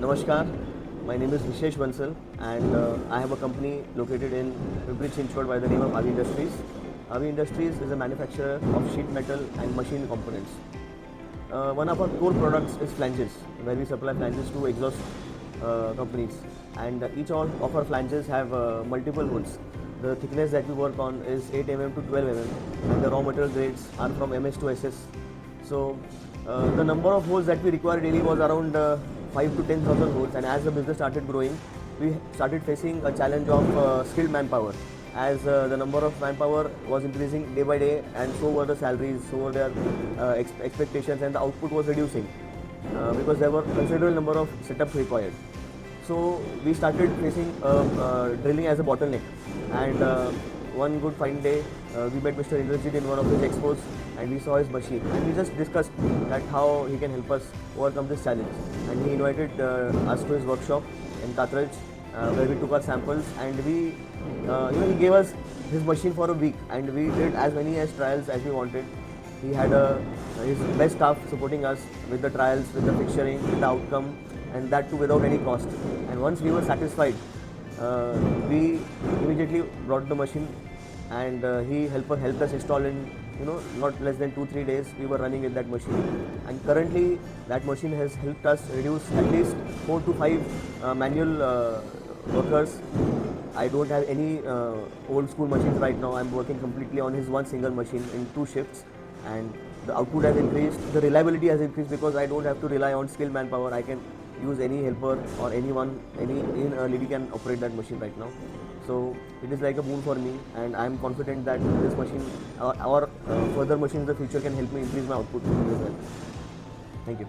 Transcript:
Namaskar, my name is Vishesh Bansal and I have a company located in Chinchwad by the name of AVI Industries. AVI Industries is a manufacturer of sheet metal and machine components. One of our core products is flanges, where we supply flanges to exhaust companies, and each of our flanges have multiple holes. The thickness that we work on is 8 mm to 12 mm and the raw material grades are from MS to SS. So the number of holes that we require daily was around 5 to 10,000 holes, and as the business started growing, we started facing a challenge of skilled manpower, as the number of manpower was increasing day by day, and so were the salaries, so were their expectations, and the output was reducing because there were considerable number of setups required. So we started facing drilling as a bottleneck, and one good fine day we met Mr. Indrajit in one of his expos, and we saw his machine, and we just discussed that how he can help us overcome this challenge, and he invited us to his workshop in 𝐶 where we took our samples, and he gave us his machine for a week, and we did as many trials as we wanted. He had his best staff supporting us with the trials, with the fixturing, with the outcome, and that too without any cost. And once we were satisfied, we immediately brought the machine, and he helped us install in not less than 2-3 days. We were running with that machine, and currently that machine has helped us reduce at least 4 to 5 manual workers. I don't have any old school machines right now. I'm working completely on his one single machine in 2 shifts, and the output has increased, the reliability has increased because I don't have to rely on skilled manpower. I can use any helper or anyone, any lady can operate that machine right now. So it is like a boon for me, and I am confident that this machine or further machines in the future can help me increase my output as well. Thank you.